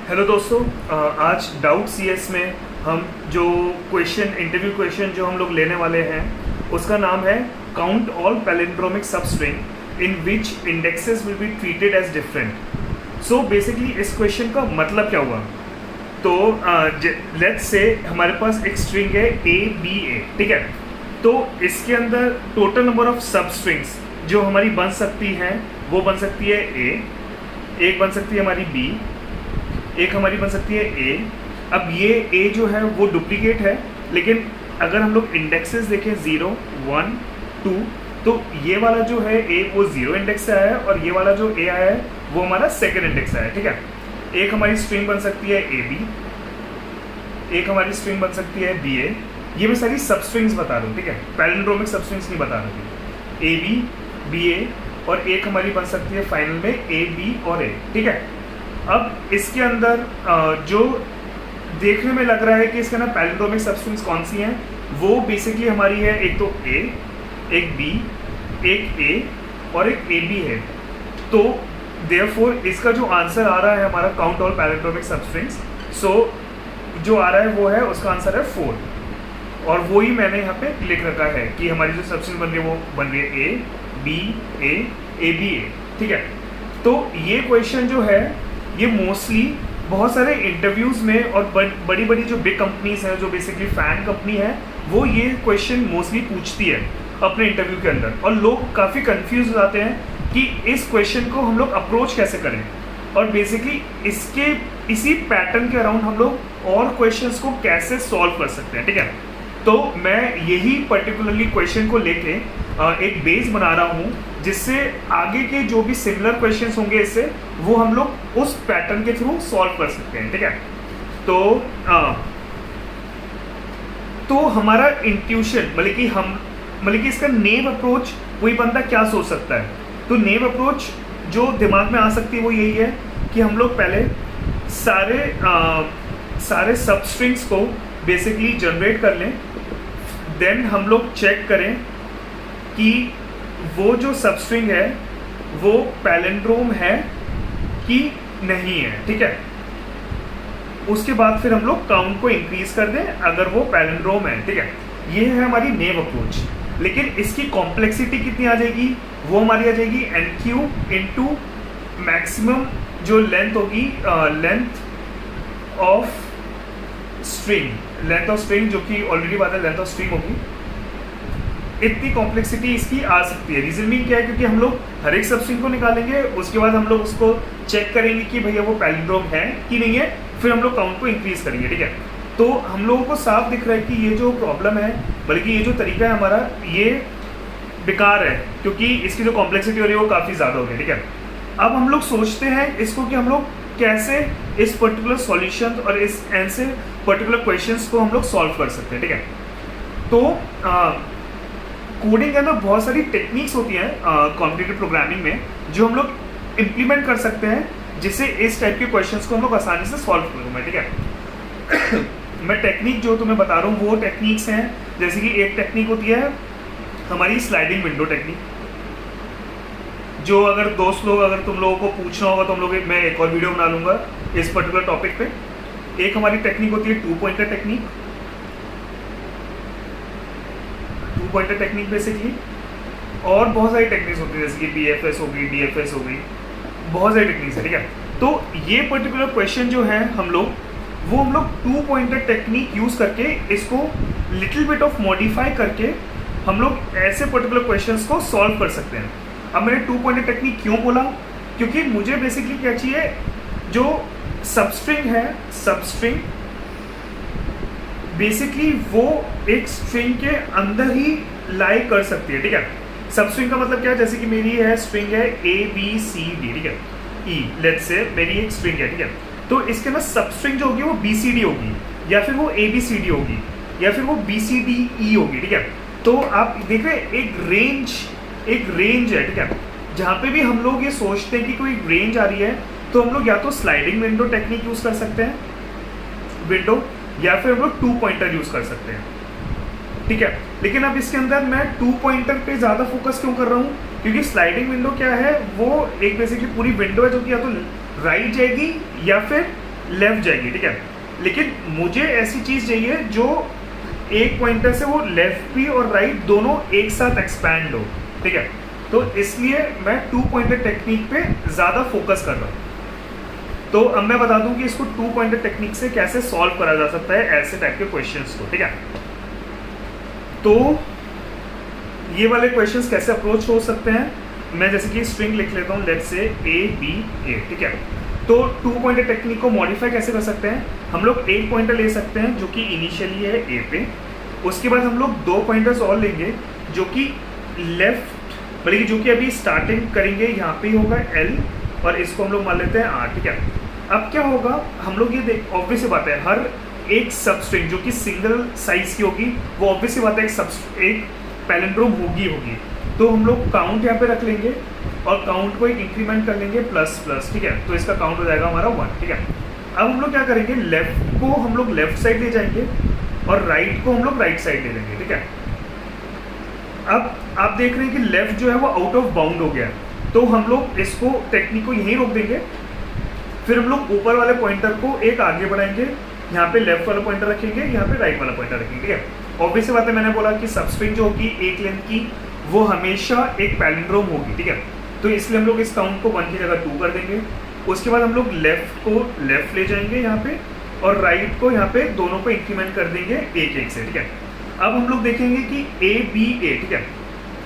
Hello दोस्तों, आज doubt CS में हम जो इंटरव्यू क्वेश्चन जो हम लोग लेने वाले हैं उसका नाम है count all palindromic substring in which indexes will be treated as different. So basically इस क्वेश्चन का मतलब क्या हुआ, तो लेट्स से हमारे पास एक स्ट्रिंग है ए बी ए, ठीक है। तो इसके अंदर टोटल नंबर ऑफ सब स्ट्रिंग्स जो हमारी बन सकती हैं वो बन सकती है ए, एक बन सकती है हमारी बी, एक हमारी बन सकती है ए। अब ये ए जो है वो डुप्लीकेट है, लेकिन अगर हम लोग इंडेक्सेस देखें 0, 1, 2, तो ये वाला जो है ए वो 0 इंडेक्स से आया है और ये वाला जो ए आया है वो हमारा सेकेंड इंडेक्स आया है, ठीक है। एक हमारी स्ट्रिंग बन सकती है ए बी, एक हमारी स्ट्रिंग बन सकती है बी ए। ये मैं सारी सब स्ट्रिंग्स बता रहा हूँ, ठीक है, पैलिंड्रोमिक सब स्ट्रिंग्स नहीं बता रहा हूँ। ए बी, बी ए और एक हमारी बन सकती है फाइनल में ए बी और ए, ठीक है। अब इसके अंदर जो देखने में लग रहा है कि इसके अंदर पैलिंड्रोमिक सबस्ट्रिंग्स कौन सी हैं, वो बेसिकली हमारी है एक तो ए, एक बी, एक ए और एक ए बी है। तो देयरफॉर इसका जो आंसर आ रहा है हमारा काउंट ऑल पैलिंड्रोमिक सबस्ट्रिंग्स, सो जो आ रहा है वो है, उसका आंसर है 4। और वो ही मैंने यहाँ पे लिख रखा है कि हमारी जो सबस्ट्रिंग बन रही है वो बन रही है ए बी ए बी ए, ठीक है। तो ये क्वेश्चन जो है ये मोस्टली बहुत सारे इंटरव्यूज़ में और बड़ी बड़ी जो बिग कंपनीज हैं, जो बेसिकली फैन कंपनी है, वो ये क्वेश्चन मोस्टली पूछती है अपने इंटरव्यू के अंदर। और लोग काफ़ी कंफ्यूज हो जाते हैं कि इस क्वेश्चन को हम लोग अप्रोच कैसे करें, और बेसिकली इसी पैटर्न के अराउंड हम लोग और क्वेश्चंस को कैसे सॉल्व कर सकते हैं, ठीक है। तो मैं यही पर्टिकुलरली क्वेश्चन को लेके एक बेस बना रहा हूँ, जिससे आगे के जो भी सिमिलर क्वेश्चंस होंगे इससे, वो हम लोग उस पैटर्न के थ्रू सॉल्व कर सकते हैं, ठीक है। तो हमारा इंट्यूशन मतलब कि इसका नेव अप्रोच कोई बंदा क्या सोच सकता है, तो नेव अप्रोच जो दिमाग में आ सकती है वो यही है कि हम लोग पहले सारे सबस्ट्रिंग्स को बेसिकली जनरेट कर लें, देन हम लोग चेक करें कि वो जो सबस्ट्रिंग है वो पैलिंड्रोम है कि नहीं है, ठीक है। उसके बाद फिर हम लोग काउंट को इंक्रीज कर दें अगर वो पैलिंड्रोम है, ठीक है। ये है हमारी नेव अप्रोच। लेकिन इसकी कॉम्प्लेक्सिटी कितनी आ जाएगी, वो हमारी आ जाएगी NQ इंटू मैक्सिमम जो लेंथ होगी, लेंथ ऑफ स्ट्रिंग जो कि ऑलरेडी बात है लेंथ ऑफ स्ट्रिंग होगी। इतनी कॉम्प्लेक्सिटी इसकी आ सकती है। रीजन भी क्या है, क्योंकि हम लोग हर एक सबस्ट्रिंग को निकालेंगे, उसके बाद हम लोग उसको चेक करेंगे कि भैया वो पैलिंड्रोम है कि नहीं है, फिर हम लोग काउंट को इंक्रीज करेंगे, ठीक है। तो हम लोगों को साफ दिख रहा है कि ये जो प्रॉब्लम है, बल्कि ये जो तरीका है हमारा, ये बेकार है, क्योंकि इसकी जो कॉम्प्लेक्सिटी हो रही है वो काफ़ी ज़्यादा हो गई, ठीक है। अब हम लोग सोचते हैं इसको कि हम लोग कैसे इस पर्टिकुलर सॉल्यूशन और इस ऐसे पर्टिकुलर क्वेश्चंस को हम लोग सॉल्व कर सकते हैं, ठीक है। तो कोडिंग के अंदर बहुत सारी टेक्निक्स होती हैं कॉम्पिटिटिव प्रोग्रामिंग में, जो हम लोग इम्प्लीमेंट कर सकते हैं, जिससे इस टाइप के क्वेश्चंस को हम लोग आसानी से सॉल्व करूँगा, ठीक है। मैं टेक्निक जो तुम्हें बता रहा हूँ वो टेक्निक्स हैं, जैसे कि एक टेक्निक होती है हमारी स्लाइडिंग विंडो टेक्निक, जो अगर तुम लोगों को पूछना होगा तो हम लोग मैं एक और वीडियो बना लूँगा इस पर्टिकुलर टॉपिक पे। एक हमारी टेक्निक होती है 2 pointer technique, 2 pointer technique basically, और बहुत सारी टेक्निक्स होती है, जैसे कि BFS हो गई, DFS हो गई, बहुत सारी टेक्निक्स है, ठीक है। तो ये पर्टिकुलर क्वेश्चन जो है हम लोग 2 पॉइंटर टेक्निक यूज़ करके इसको लिटिल बिट ऑफ मॉडिफाई करके हम लोग ऐसे पर्टिकुलर क्वेश्चंस को सॉल्व कर सकते हैं। अब मैंने 2 पॉइंटर टेक्निक क्यों बोला, क्योंकि मुझे बेसिकली क्या चाहिए, जो सबस्ट्रिंग है, सबस्ट्रिंग बेसिकली वो एक स्ट्रिंग के अंदर ही लाई कर सकती है, ठीक है। सबस्ट्रिंग का मतलब क्या है, जैसे कि मेरी है स्ट्रिंग है ABCD, ठीक है, E, लेट्स से मेरी एक स्ट्रिंग है, ठीक है। तो इसके अंदर सबस्ट्रिंग जो होगी वो BCD होगी, या फिर वो ABCD होगी, या फिर वो BCDE होगी, ठीक है। तो आप देख रहे हैं एक रेंज है, ठीक है। जहाँ पे भी हम लोग ये सोचते हैं कि कोई रेंज आ रही है, तो हम लोग या तो स्लाइडिंग विंडो टेक्निक यूज़ कर सकते हैं, या फिर हम लोग 2 पॉइंटर यूज़ कर सकते हैं, ठीक है। लेकिन अब इसके अंदर मैं 2 पॉइंटर पे ज़्यादा फोकस क्यों कर रहा हूँ, क्योंकि स्लाइडिंग विंडो क्या है, वो एक बेसिकली पूरी विंडो है जो कि या तो राइट जाएगी या फिर लेफ्ट जाएगी, ठीक है। लेकिन मुझे ऐसी चीज़ चाहिए जो एक पॉइंटर से वो लेफ्ट भी और राइट दोनों एक साथ एक्सपैंड हो, ठीक है। तो इसलिए मैं 2 पॉइंटर टेक्निक पे ज़्यादा फोकस कर रहा हूँ। तो अब मैं बता दूं कि इसको 2 पॉइंटर टेक्निक से कैसे सॉल्व करा जा सकता है ऐसे टाइप के क्वेश्चंस को, ठीक है। तो ये वाले क्वेश्चंस कैसे अप्रोच हो सकते हैं, मैं जैसे कि स्ट्रिंग लिख लेता हूँ, लेट्स से A, ठीक है। तो 2 पॉइंटर टेक्निक को मॉडिफाई कैसे कर सकते हैं, हम लोग एक पॉइंटर ले सकते हैं जो कि इनिशियली है A पे, उसके बाद हम लोग 2 पॉइंटर्स और लेंगे जो कि लेफ्ट, मतलब जो कि अभी स्टार्टिंग करेंगे यहाँ पे होगा L और इसको हम लोग मान लेते हैं R, ठीक है। अब क्या होगा, हम लोग ये देख, ऑब्वियस सी बात है हर एक सब स्ट्रिंग जो कि सिंगल साइज की होगी वो ऑब्वियस सी बात है एक पैलिंड्रोम होगी। तो हम लोग काउंट यहाँ पे रख लेंगे और काउंट को एक इंक्रीमेंट कर लेंगे प्लस प्लस, ठीक है। तो इसका काउंट हो जाएगा हमारा 1, ठीक है। अब हम लोग क्या करेंगे, लेफ्ट को हम लोग लेफ्ट साइड ले जाएंगे और राइट को हम लोग राइट साइड ले लेंगे, ठीक है। अब आप देख रहे हैं कि लेफ्ट जो है वो आउट ऑफ बाउंड हो गया है, तो हम लोग इसको टेक्निक को यहीं रोक देंगे, फिर हम लोग ऊपर वाले पॉइंटर को एक आगे बढ़ाएंगे, यहाँ पे लेफ्ट वाला पॉइंटर रखेंगे, यहाँ पे राइट वाला पॉइंटर रखेंगे, ठीक है। ऑब्वियस बात है, मैंने बोला कि सबस्ट्रिंग जो होगी एक लेंथ की वो हमेशा एक पैलिंड्रोम होगी, ठीक है। तो इसलिए हम लोग इस काउंट को 1 की जगह 2 कर देंगे। उसके बाद हम लोग लेफ्ट को लेफ्ट ले जाएंगे यहाँ पे और राइट को यहाँ पे दोनों को इंक्रीमेंट कर देंगे एक से, ठीक है। अब हम लोग देखेंगे कि A, ठीक है।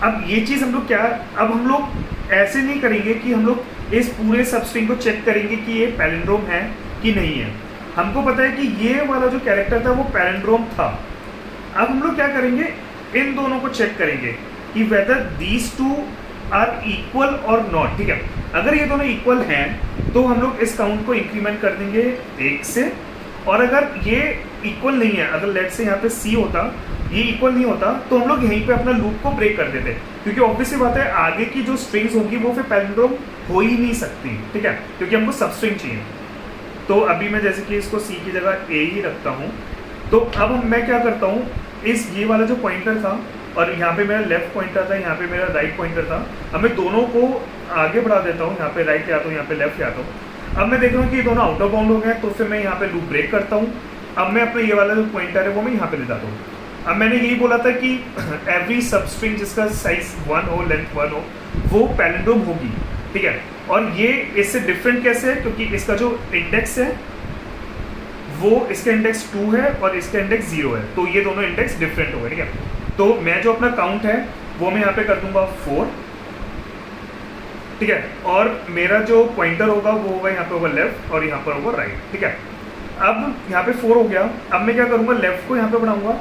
अब ये चीज़ हम लोग क्या, अब हम लोग ऐसे नहीं करेंगे कि हम लोग इस पूरे सबस्ट्रिंग को चेक करेंगे कि ये पैलिंड्रोम है कि नहीं है। हमको पता है कि ये वाला जो कैरेक्टर था वो पैलिंड्रोम था। अब हम लोग क्या करेंगे, इन दोनों को चेक करेंगे कि whether these two are equal और नॉट, ठीक है। अगर ये दोनों इक्वल हैं तो हम लोग इस काउंट को इंक्रीमेंट कर देंगे 1 से, और अगर ये इक्वल नहीं है, अगर लेट से यहाँ पे C होता, ये इक्वल नहीं होता, तो हम लोग यहीं पे अपना लूप को ब्रेक कर देते, क्योंकि ऑब्वियसली बात है आगे की जो स्ट्रिंग्स होगी वो फिर पैलिंड्रोम हो ही नहीं सकती, ठीक है, क्योंकि हमको सबस्ट्रिंग चाहिए। तो अभी मैं जैसे कि इसको C की जगह A ही रखता हूँ। तो अब मैं क्या करता हूँ, इस ये वाला जो पॉइंटर था और यहाँ पे मेरा लेफ्ट पॉइंटर था, यहाँ पे मेरा राइट पॉइंटर था, अब मैं दोनों को आगे बढ़ा देता हूँ, यहाँ पे राइट ले आता हूँ, यहाँ पे लेफ्ट ले आता हूँ। अब मैं देख रहा हूँ कि ये दोनों आउट ऑफ बाउंड हो गए, तो फिर मैं यहाँ पे लूप ब्रेक करता हूँ। अब मैं अपना ये वाला जो पॉइंटर है वो मैं यहाँ पे ले जाता हूँ। अब मैंने यही बोला था कि एवरी सबस्ट्रिंग जिसका साइज 1 हो, लेंथ 1 हो, वो पैलिंड्रोम होगी, ठीक है। और ये इससे डिफरेंट कैसे है, क्योंकि इसका जो इंडेक्स है वो इसका इंडेक्स 2 है और इसका इंडेक्स 0 है, तो ये दोनों इंडेक्स डिफरेंट हो गए, ठीक है। तो मैं जो अपना काउंट है वो मैं यहाँ पे कर दूंगा 4, ठीक है। और मेरा जो पॉइंटर होगा वो होगा यहाँ पे होगा लेफ्ट और यहाँ पर होगा राइट, ठीक है। अब यहाँ पे 4 हो गया। अब मैं क्या करूँगा, लेफ्ट को यहाँ पे बढ़ाऊंगा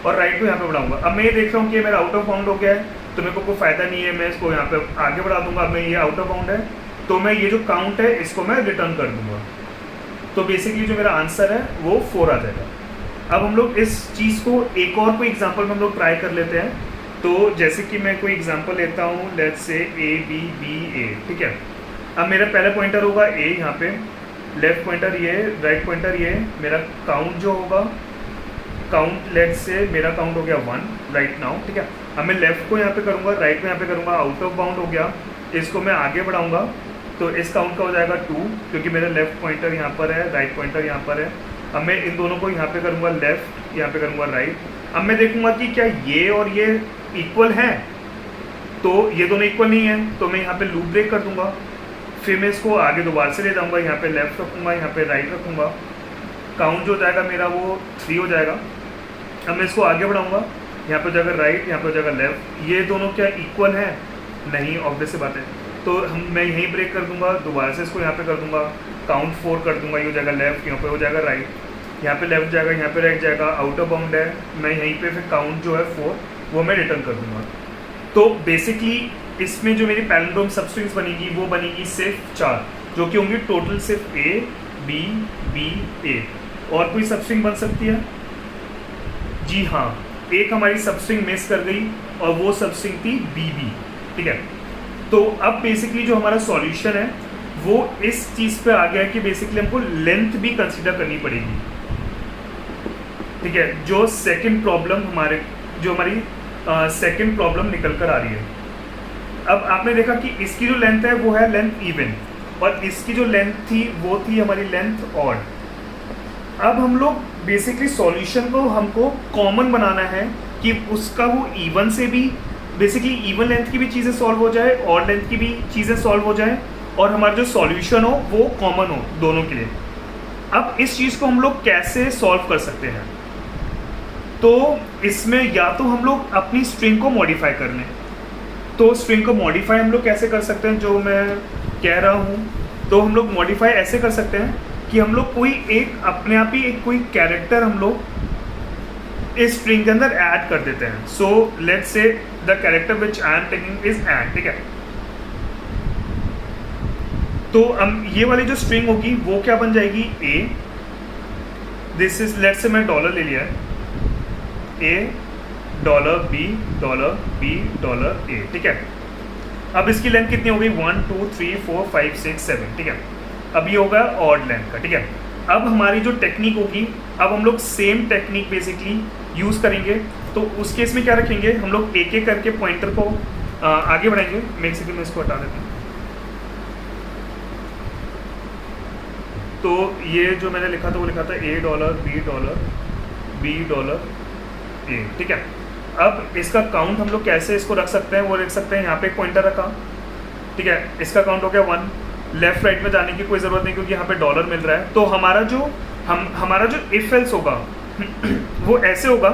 और राइट को यहाँ पे बढ़ाऊंगा। अब मैं ये देख रहा हूँ कि मेरा आउट ऑफ बाउंड हो गया है, तो मेरे को कोई फायदा नहीं है, मैं इसको यहाँ पे आगे बढ़ा दूंगा। अब मैं ये आउट ऑफ बाउंड है, तो मैं ये जो काउंट है इसको मैं रिटर्न कर दूंगा। तो बेसिकली जो मेरा आंसर है वो 4 आ जाएगा। अब हम लोग इस चीज़ को एक और कोई एग्जांपल में हम लोग ट्राई कर लेते हैं। तो जैसे कि मैं कोई एग्जांपल लेता हूँ, लेट्स से A, ठीक है। अब मेरा पहला पॉइंटर होगा A, यहाँ पे लेफ्ट पॉइंटर ये, राइट पॉइंटर ये, मेरा काउंट जो होगा, काउंट लेट्स से मेरा काउंट हो गया 1 राइट नाउ, ठीक है। अब मैं लेफ्ट को यहाँ पे करूँगा, राइट को यहाँ पे करूँगा, आउट ऑफ बाउंड हो गया, इसको मैं आगे बढ़ाऊँगा, तो इस काउंट का हो जाएगा 2, क्योंकि मेरा लेफ्ट पॉइंटर यहाँ पर है, राइट पॉइंटर यहाँ पर है। अब मैं इन दोनों को यहाँ पे करूँगा लेफ्ट, यहाँ पे करूँगा राइट। अब मैं देखूँगा कि क्या ये और ये इक्वल हैं, तो ये दोनों इक्वल नहीं है, तो मैं यहाँ पे लूप ब्रेक कर दूँगा। फिर मैं इसको आगे दोबारा से ले जाऊँगा, यहाँ पे लेफ्ट रखूँगा, यहाँ पे राइट रखूँगा, काउंट जो हो जाएगा मेरा वो 3 हो जाएगा। अब मैं इसको आगे बढ़ाऊँगा, यहाँ पे हो जाएगा राइट, यहाँ पे हो जाएगा लेफ्ट। ये दोनों क्या इक्वल हैं? नहीं, ऑब्वियस सी बात है। तो मैं यहीं ब्रेक कर दूंगा, दोबारा से इसको यहाँ पे कर दूंगा, काउंट 4 कर दूंगा, ये हो जाएगा लेफ्ट, यहाँ पे हो जाएगा राइट, यहाँ पे लेफ्ट जाएगा, यहाँ पे राइट जाएगा, आउट ऑफ बाउंड है, मैं यहीं पे फिर काउंट जो है 4 वो मैं रिटर्न कर दूंगा। तो बेसिकली इसमें जो मेरी पैलिंड्रोम सबस्ट्रिंग्स बनेगी वो बनेगी सिर्फ 4, जो कि होंगी टोटल सिर्फ A, B, B, A। और कोई सबस्ट्रिंग बन सकती है? जी हाँ, एक हमारी सबस्ट्रिंग मिस कर गई और वो सबस्ट्रिंग थी BB, ठीक है। तो अब बेसिकली जो हमारा सॉल्यूशन है वो इस चीज़ पे आ गया है कि बेसिकली हमको लेंथ भी कंसीडर करनी पड़ेगी, ठीक है। जो सेकंड प्रॉब्लम हमारी सेकंड प्रॉब्लम निकल कर आ रही है। अब आपने देखा कि इसकी जो लेंथ है वो है लेंथ इवन, और इसकी जो लेंथ थी वो थी हमारी लेंथ ऑड, अब हम लोग बेसिकली सॉल्यूशन को हमको कॉमन बनाना है कि उसका वो इवन से भी बेसिकली इवन लेंथ की भी चीज़ें सॉल्व हो जाए, ऑड लेंथ की भी चीज़ें सॉल्व हो जाए, और हमारा जो सॉल्यूशन हो वो कॉमन हो दोनों के लिए। अब इस चीज़ को हम लोग कैसे सॉल्व कर सकते हैं? तो इसमें या तो हम लोग अपनी स्ट्रिंग को मॉडिफाई कर लें। तो स्ट्रिंग को मॉडिफाई हम लोग कैसे कर सकते हैं, जो मैं कह रहा हूँ, तो हम लोग मॉडिफाई ऐसे कर सकते हैं कि हम लोग कोई एक अपने आप ही एक कोई कैरेक्टर हम लोग इस स्ट्रिंग के अंदर ऐड कर देते हैं। So let's say the character which I am taking is and, ठीक है। तो हम ये वाली जो स्ट्रिंग होगी वो क्या बन जाएगी, ए, दिस इज लेट्स से मैं डॉलर ले लिया है, A dollar B dollar A, ठीक है। अब इसकी लेंथ कितनी हो गई, 1 2 3 4 5 6 7, ठीक है। अब ये होगा ऑड लेंथ का, ठीक है। अब हमारी जो टेक्निक होगी, अब हम लोग सेम टेक्निक बेसिकली यूज़ करेंगे। तो उस केस में क्या रखेंगे, हम लोग एक एक करके पॉइंटर को आगे बढ़ाएंगे। मैं एक सेकंड में इसको हटा देता हूँ। तो ये जो मैंने लिखा था वो लिखा था A dollar B dollar A, ठीक है। अब इसका काउंट हम लोग कैसे इसको रख सकते हैं, वो रख सकते हैं, यहाँ पे एक पॉइंटर रखा, ठीक है। इसका काउंट हो गया 1, लेफ्ट राइट में जाने की कोई ज़रूरत नहीं क्योंकि यहाँ पे डॉलर मिल रहा है। तो हमारा जो इफ एल्स होगा वो ऐसे होगा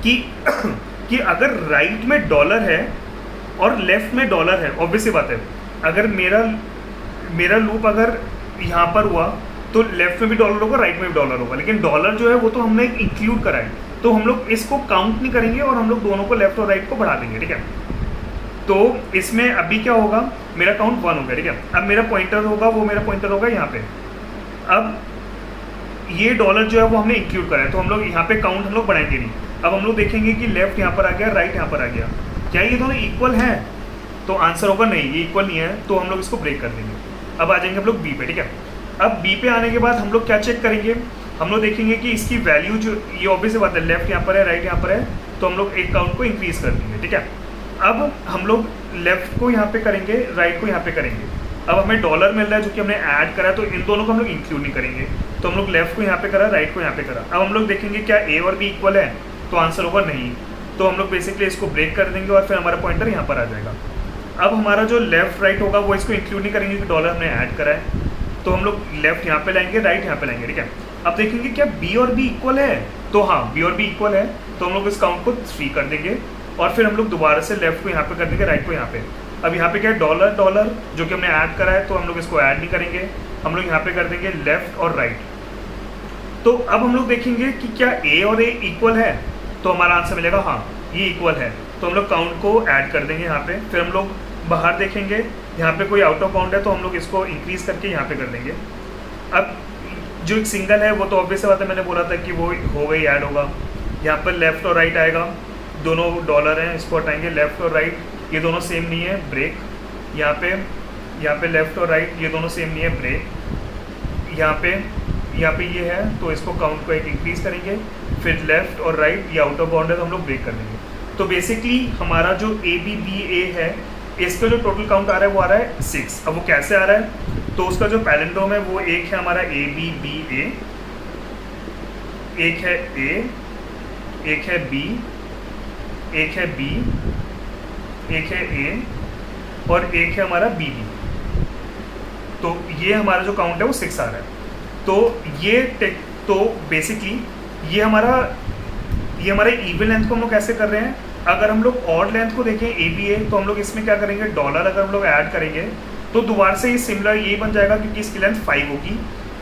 कि अगर राइट में डॉलर है और लेफ्ट में डॉलर है, ऑब्वियसली बात है, अगर मेरा लूप अगर यहाँ पर हुआ तो लेफ्ट में भी डॉलर होगा, राइट में भी डॉलर होगा, लेकिन डॉलर जो है वो तो हमने इंक्लूड करा है, तो हम लोग इसको काउंट नहीं करेंगे और हम लोग दोनों को लेफ्ट और राइट को बढ़ा देंगे, ठीक है। तो इसमें अभी क्या होगा, मेरा काउंट 1 हो गया, ठीक है। अब मेरा पॉइंटर होगा, वो मेरा पॉइंटर होगा यहाँ पे। अब ये डॉलर जो है वो हमने इंक्लूड करा है, तो हम लोग यहाँ पे काउंट हम लोग बढ़ाएंगे नहीं। अब हम लोग देखेंगे कि लेफ्ट यहाँ पर आ गया, राइट यहाँ पर आ गया, क्या ये दोनों इक्वल हैं? तो आंसर होगा नहीं, ये इक्वल नहीं है, तो हम लोग इसको ब्रेक कर देंगे। अब आ जाएंगे हम लोग बी पे, ठीक है। अब बी पे आने के बाद हम लोग क्या चेक करेंगे, हम लोग देखेंगे कि इसकी वैल्यू जो, ये ऑब्वियस बात है, लेफ्ट यहाँ पर है, राइट यहाँ पर है, तो हम लोग एक काउंट को इंक्रीज कर देंगे, ठीक है। अब हम लोग लेफ्ट को यहाँ पे करेंगे, राइट को यहाँ पे करेंगे। अब हमें डॉलर मिल रहा है जो कि हमने ऐड करा, तो इन दोनों को हम लोग इंक्लूड नहीं करेंगे, तो हम लोग लेफ्ट को यहाँ पे करा, राइट को यहाँ पे करा। अब हम लोग देखेंगे क्या ए और बी इक्वल है, तो आंसर होगा नहीं, तो हम लोग बेसिकली इसको ब्रेक कर देंगे और फिर हमारा पॉइंटर यहाँ पर आ जाएगा। अब हमारा जो लेफ्ट राइट होगा वो इसको इंक्लूड नहीं करेंगे कि डॉलर हमने ऐड करा है, तो हम लोग लेफ्ट यहाँ पे लाएंगे, राइट यहाँ पे लाएंगे, ठीक है। अब देखेंगे क्या बी और बी इक्वल है, तो हाँ बी और बी इक्वल है, तो हम लोग इस काउंट को 3 कर देंगे और फिर हम लोग दोबारा से लेफ्ट को यहाँ पे कर देंगे, राइट को यहाँ पे। अब यहाँ पे क्या है, डॉलर जो कि हमने ऐड करा है, तो हम लोग इसको ऐड नहीं करेंगे, हम लोग यहाँ पे कर देंगे लेफ्ट और राइट। तो अब हम लोग देखेंगे कि क्या ए और ए इक्वल है, तो हमारा आंसर मिलेगा हाँ ये इक्वल है, तो हम लोग काउंट को ऐड कर देंगे यहाँ पे। फिर हम लोग बाहर देखेंगे, यहाँ पे कोई आउट ऑफ काउंट है तो हम लोग इसको इंक्रीज करके यहाँ पे कर देंगे। अब जो एक सिंगल है वो तो ऑब्वियस बात है, मैंने बोला था कि वो हो गई, ऐड होगा। यहाँ पर लेफ्ट और राइट आएगा, दोनों डॉलर हैं, इसको हटाएंगे, लेफ्ट और राइट ये दोनों सेम नहीं है, ब्रेक। यहाँ पे लेफ्ट और राइट ये दोनों सेम नहीं है, ब्रेक। यहाँ पे ये है, तो इसको काउंट को एक इंक्रीज करेंगे, फिर लेफ्ट और राइट ये आउट ऑफ बाउंड है तो हम लोग ब्रेक कर देंगे। तो बेसिकली हमारा जो ए बी बी ए है, इसका जो टोटल काउंट आ रहा है वो आ रहा है 6। अब वो कैसे आ रहा है, तो उसका जो पैलिंड्रोम है वो एक है हमारा ए बी बी ए, एक है ए, एक है बी, एक है बी, एक है ए और एक है हमारा बी बी। तो ये हमारा जो काउंट है वो 6 आ रहा है। तो बेसिकली ये हमारा इवन लेंथ को हम लोग कैसे कर रहे हैं, अगर हम लोग ऑड लेंथ को देखें ए बी ए, तो हम लोग इसमें क्या करेंगे, डॉलर अगर हम लोग ऐड करेंगे तो दोबारा से ये सिमिलर यही बन जाएगा क्योंकि इसकी लेंथ 5 होगी।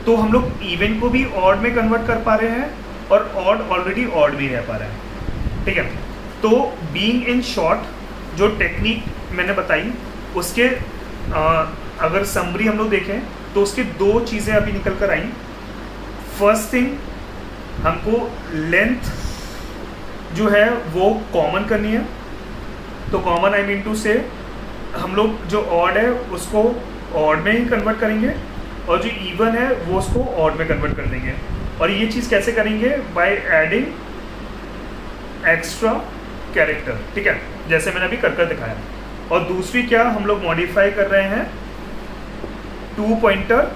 तो हम लोग इवन को भी ऑड में कन्वर्ट कर पा रहे हैं और ऑड ऑलरेडी ऑड भी रह पा रहे हैं, ठीक है। तो बीइंग इन शॉर्ट जो टेक्निक मैंने बताई उसके अगर समरी हम लोग देखें तो उसके 2 चीज़ें अभी निकल कर आई। फर्स्ट थिंग, हमको लेंथ जो है वो कॉमन करनी है, तो कॉमन आई मीन टू से हम लोग जो ऑड है उसको ऑड में ही कन्वर्ट करेंगे और जो इवन है वो उसको ऑड में कन्वर्ट कर देंगे। और ये चीज़ कैसे करेंगे, बाय एडिंग एक्स्ट्रा कैरेक्टर, ठीक है, जैसे मैंने अभी कर दिखाया। और दूसरी क्या, हम लोग मॉडिफाई कर रहे हैं 2 पॉइंटर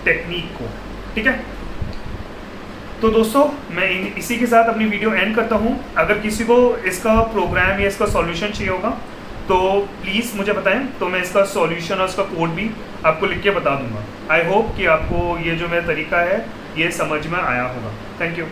टेक्निक को। ठीक है, तो दोस्तों मैं इसी के साथ अपनी वीडियो एंड करता हूँ। अगर किसी को इसका प्रोग्राम या इसका सॉल्यूशन चाहिए होगा तो प्लीज़ मुझे बताएं, तो मैं इसका सॉल्यूशन और इसका कोड भी आपको लिख के बता दूंगा। आई होप कि आपको ये जो मेरा तरीका है ये समझ में आया होगा। Thank you.